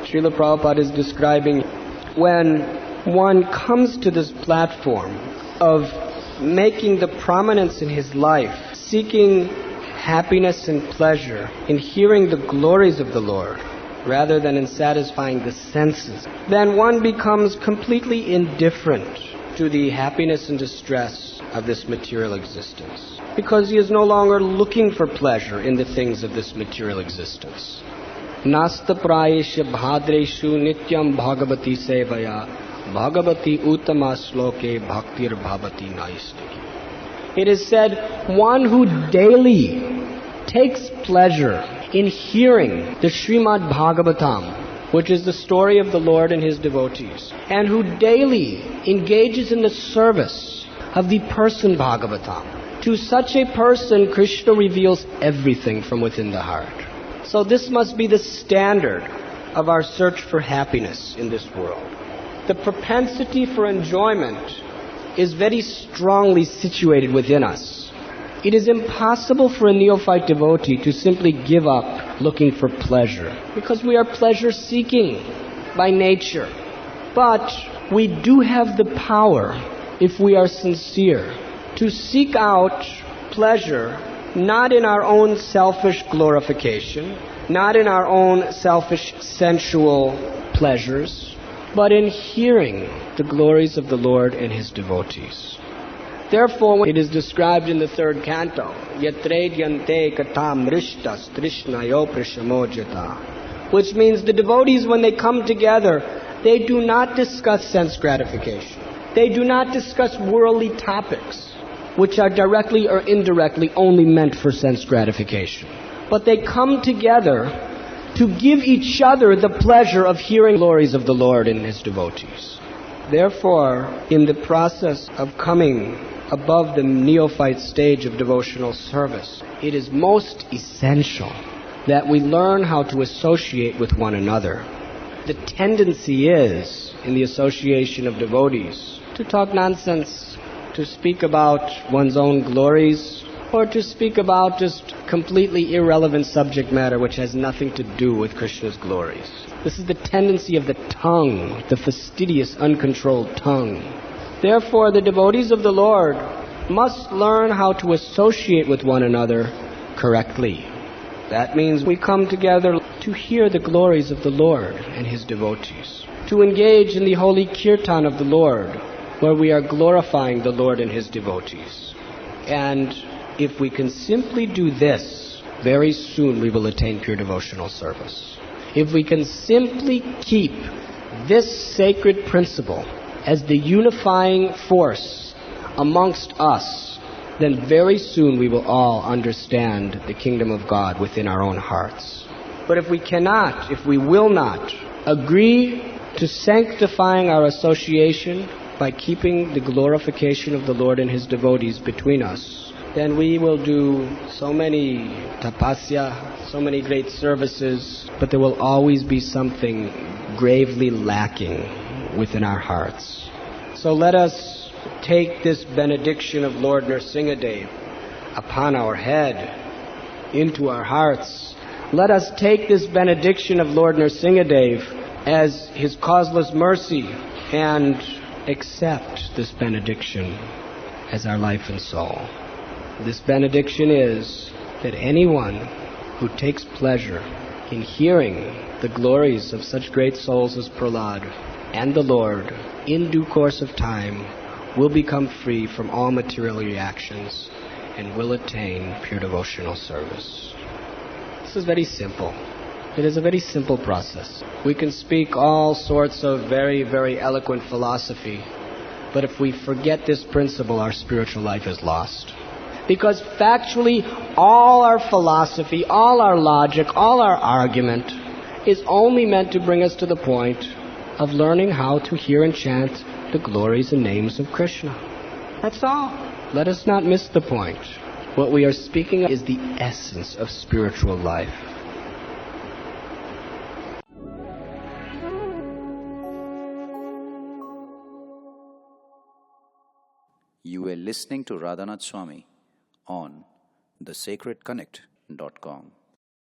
Srila Prabhupada is describing when one comes to this platform of making the prominence in his life, seeking happiness and pleasure in hearing the glories of the Lord, rather than in satisfying the senses, then one becomes completely indifferent to the happiness and distress of this material existence, because he is no longer looking for pleasure in the things of this material existence. Nasta prayesha bhadreshu nityam bhagavati sevaya bhagavati uttama sloke bhaktir bhavati naistiki. It is said, one who daily takes pleasure in hearing the Srimad Bhagavatam, which is the story of the Lord and His devotees, and who daily engages in the service of the person Bhagavatam, to such a person Krishna reveals everything from within the heart. So this must be the standard of our search for happiness in this world. The propensity for enjoyment is very strongly situated within us. It is impossible for a neophyte devotee to simply give up looking for pleasure, because we are pleasure-seeking by nature. But we do have the power, if we are sincere, to seek out pleasure not in our own selfish glorification, not in our own selfish sensual pleasures, but in hearing the glories of the Lord and His devotees. Therefore, it is described in the third canto, Yatredyante katam rishtas trishnayo prishamojata, which means the devotees, when they come together, they do not discuss sense gratification. They do not discuss worldly topics, which are directly or indirectly only meant for sense gratification. But they come together to give each other the pleasure of hearing glories of the Lord and His devotees. Therefore, in the process of coming above the neophyte stage of devotional service, it is most essential that we learn how to associate with one another. The tendency is, in the association of devotees, to talk nonsense, to speak about one's own glories, or to speak about just completely irrelevant subject matter which has nothing to do with Krishna's glories. This is the tendency of the tongue, the fastidious, uncontrolled tongue. Therefore, the devotees of the Lord must learn how to associate with one another correctly. That means we come together to hear the glories of the Lord and His devotees, to engage in the holy kirtan of the Lord, where we are glorifying the Lord and His devotees. And if we can simply do this, very soon we will attain pure devotional service. If we can simply keep this sacred principle as the unifying force amongst us, then very soon we will all understand the kingdom of God within our own hearts. But if we cannot, if we will not agree to sanctifying our association by keeping the glorification of the Lord and His devotees between us, then we will do so many tapasya, so many great services, but there will always be something gravely lacking within our hearts. So let us take this benediction of Lord Nrsingadev upon our head, into our hearts. Let us take this benediction of Lord Nrsingadev as His causeless mercy and accept this benediction as our life and soul. This benediction is that anyone who takes pleasure in hearing the glories of such great souls as Prahlad and the Lord, in due course of time, will become free from all material reactions and will attain pure devotional service. This is very simple. It is a very simple process. We can speak all sorts of very, very eloquent philosophy, but if we forget this principle, our spiritual life is lost. Because factually, all our philosophy, all our logic, all our argument is only meant to bring us to the point of learning how to hear and chant the glories and names of Krishna. That's all. Let us not miss the point. What we are speaking of is the essence of spiritual life. You were listening to Radhanath Swami on thesacredconnect.com.